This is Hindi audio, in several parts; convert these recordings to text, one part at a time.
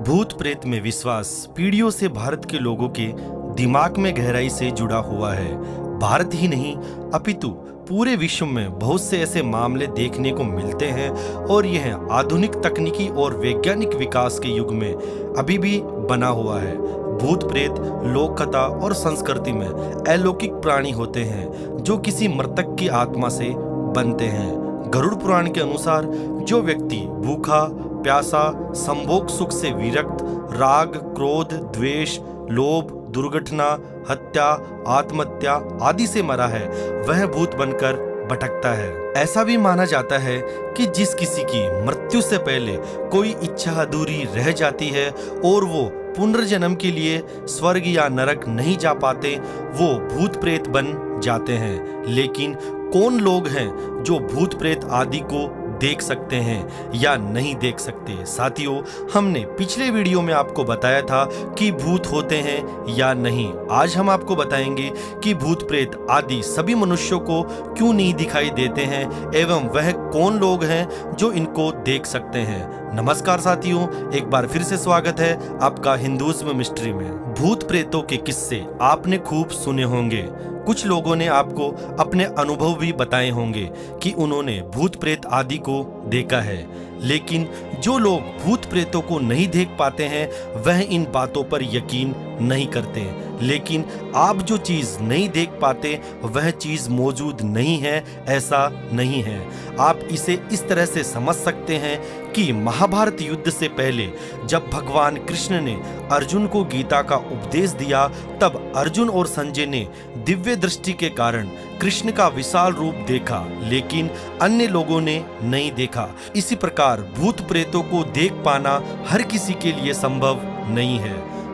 भूत प्रेत में विश्वास पीढ़ियों से भारत के लोगों के दिमाग में गहराई से जुड़ा हुआ है। भारत ही नहीं अपितु पूरे विश्व में बहुत से ऐसे मामले देखने को मिलते हैं और यह आधुनिक तकनीकी और वैज्ञानिक विकास के युग में अभी भी बना हुआ है। भूत प्रेत लोक कथा और संस्कृति में अलौकिक प्राणी होते हैं जो किसी मृतक की आत्मा से बनते हैं। गरुड़ पुराण के अनुसार जो व्यक्ति भूखा प्यासा संभोग सुख से विरक्त राग क्रोध द्वेष लोभ दुर्घटना हत्या आत्महत्या आदि से मरा है वह भूत बनकर भटकता है। ऐसा भी माना जाता है कि जिस किसी की मृत्यु से पहले कोई इच्छा अधूरी रह जाती है और वो पुनर्जन्म के लिए स्वर्ग या नरक नहीं जा पाते वो भूत प्रेत बन जाते हैं। लेकिन कौन लोग हैं जो भूत प्रेत आदि को देख सकते हैं या नहीं देख सकते? साथियों, हमने पिछले वीडियो में आपको बताया था कि भूत होते हैं या नहीं। आज हम आपको बताएंगे कि भूत प्रेत आदि सभी मनुष्यों को क्यों नहीं दिखाई देते हैं एवं वह कौन लोग हैं जो इनको देख सकते हैं। नमस्कार साथियों, एक बार फिर से स्वागत है आपका हिंदुइज्म मिस्ट्री में। भूत प्रेतों के किस्से आपने खूब सुने होंगे। कुछ लोगों ने आपको अपने अनुभव भी बताए होंगे कि उन्होंने भूत प्रेत आदि को देखा है। लेकिन जो लोग भूत प्रेतों को नहीं देख पाते हैं वह इन बातों पर यकीन नहीं करते। लेकिन आप जो चीज नहीं देख पाते वह चीज मौजूद नहीं है, ऐसा नहीं है। आप इसे इस तरह से समझ सकते हैं कि महाभारत युद्ध से पहले जब भगवान कृष्ण ने अर्जुन को गीता का उपदेश दिया तब अर्जुन और संजय ने दिव्य दृष्टि के कारण कृष्ण का विशाल रूप देखा, लेकिन अन्य लोगों ने नहीं देखा। इसी प्रकार भूत प्रेतों को देख पाना हर किसी के लिए संभव नहीं है।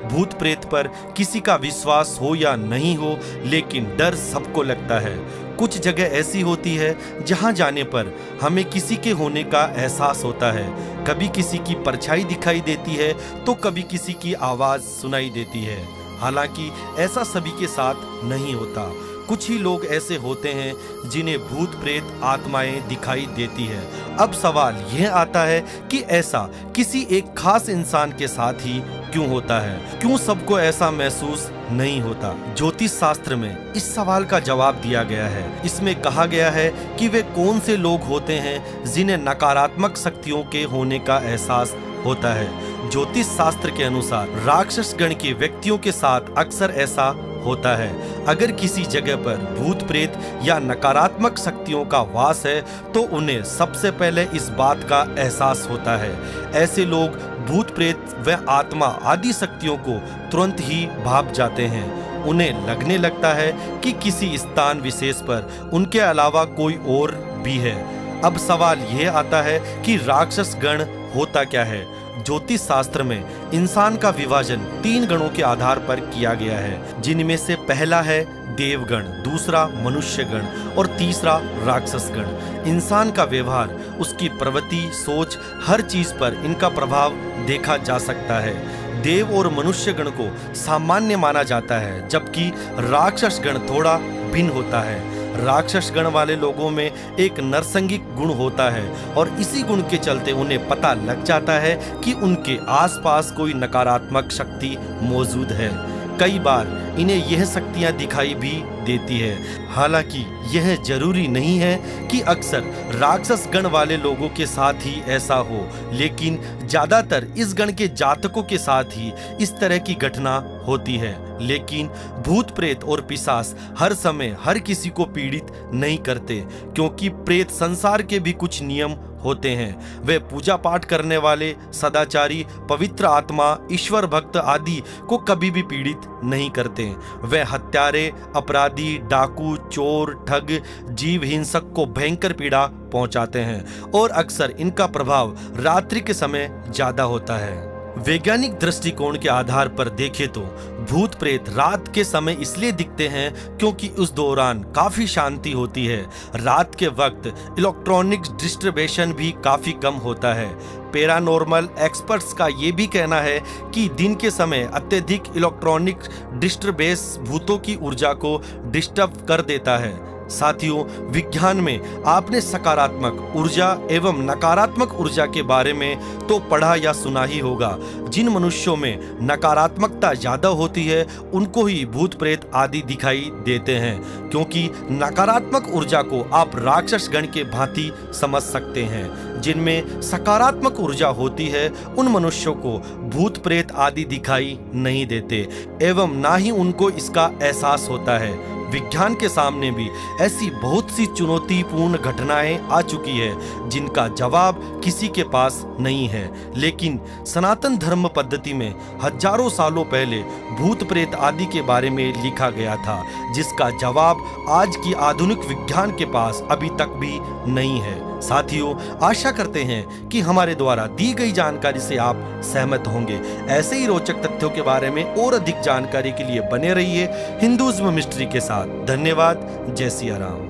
भूत प्रेत पर किसी का विश्वास हो या नहीं हो, लेकिन डर सबको लगता है। कुछ जगह ऐसी होती है जहां जाने पर हमें किसी के होने का एहसास होता है। कभी किसी की परछाई दिखाई देती है तो कभी किसी की आवाज सुनाई देती है। हालांकि ऐसा सभी के साथ नहीं होता। कुछ ही लोग ऐसे होते हैं जिन्हें भूत प्रेत आत्माएं दिखाई देती है। अब सवाल यह आता है कि ऐसा किसी एक खास इंसान के साथ ही क्यों होता है? क्यों सबको ऐसा महसूस नहीं होता? ज्योतिष शास्त्र में इस सवाल का जवाब दिया गया है। इसमें कहा गया है कि वे कौन से लोग होते हैं जिन्हें नकारात्मक शक्तियों के होने का एहसास होता है। ज्योतिष शास्त्र के अनुसार राक्षस गण के व्यक्तियों के साथ अक्सर ऐसा होता है। अगर किसी जगह पर भूत प्रेत या नकारात्मक शक्तियों का वास है तो उन्हें सबसे पहले इस बात का एहसास होता है। ऐसे लोग भूत प्रेत व आत्मा आदि शक्तियों को तुरंत ही भाप जाते हैं। उन्हें लगने लगता है कि किसी स्थान विशेष पर उनके अलावा कोई और भी है। अब सवाल यह आता है कि राक्षस गण होता क्या है? ज्योतिष शास्त्र में इंसान का विभाजन 3 गणों के आधार पर किया गया है, जिनमें से पहला है देवगण, दूसरा मनुष्य गण और तीसरा राक्षस गण। इंसान का व्यवहार, उसकी प्रवृत्ति, सोच, हर चीज पर इनका प्रभाव देखा जा सकता है। देव और मनुष्य गण को सामान्य माना जाता है, जबकि राक्षस गण थोड़ा भिन्न होता है। राक्षस गण वाले लोगों में एक नरसंगिक गुण होता है और इसी गुण के चलते उन्हें पता लग जाता है कि उनके आसपास कोई नकारात्मक शक्ति मौजूद है। कई बार इन्हें यह शक्तियां दिखाई भी देती है। हालांकि यह जरूरी नहीं है कि अक्सर राक्षस गण वाले लोगों के साथ ही ऐसा हो, लेकिन ज्यादातर इस गण के जातकों के साथ ही इस तरह की घटना होती है। लेकिन भूत प्रेत और पिशाच हर समय हर किसी को पीड़ित नहीं करते, क्योंकि प्रेत संसार के भी कुछ नियम होते हैं। वे पूजा पाठ करने वाले, सदाचारी, पवित्र आत्मा, ईश्वर भक्त आदि को कभी भी पीड़ित नहीं करते। वे हत्यारे, अपराधी, डाकू, चोर, ठग, जीव हिंसक को भयंकर पीड़ा पहुंचाते हैं और अक्सर इनका प्रभाव रात्रि के समय ज्यादा होता है। वैज्ञानिक दृष्टिकोण के आधार पर देखें तो भूत प्रेत रात के समय इसलिए दिखते हैं क्योंकि उस दौरान काफी शांति होती है। रात के वक्त इलेक्ट्रॉनिक डिस्टर्बेशन भी काफी कम होता है। पैरानॉर्मल एक्सपर्ट्स का ये भी कहना है कि दिन के समय अत्यधिक इलेक्ट्रॉनिक डिस्टर्बेंस भूतों की ऊर्जा को डिस्टर्ब कर देता है। साथियों, विज्ञान में आपने सकारात्मक ऊर्जा एवं नकारात्मक ऊर्जा के बारे में तो पढ़ा या सुना ही होगा। जिन मनुष्यों में नकारात्मकता ज्यादा होती है उनको ही भूत प्रेत आदि दिखाई देते हैं, क्योंकि नकारात्मक ऊर्जा को आप राक्षस गण के भांति समझ सकते हैं। जिनमें सकारात्मक ऊर्जा होती है उन मनुष्यों को भूत प्रेत आदि दिखाई नहीं देते एवं ना ही उनको इसका एहसास होता है। विज्ञान के सामने भी ऐसी बहुत सी चुनौतीपूर्ण घटनाएं आ चुकी है जिनका जवाब किसी के पास नहीं है, लेकिन सनातन धर्म पद्धति में हजारों सालों पहले भूत प्रेत आदि के बारे में लिखा गया था, जिसका जवाब आज की आधुनिक विज्ञान के पास अभी तक भी नहीं है। साथियों, आशा करते हैं कि हमारे द्वारा दी गई जानकारी से आप सहमत होंगे। ऐसे ही रोचक तथ्यों के बारे में और अधिक जानकारी के लिए बने रहिए हिंदुइज्म मिस्ट्री के साथ। धन्यवाद। जय सिया राम।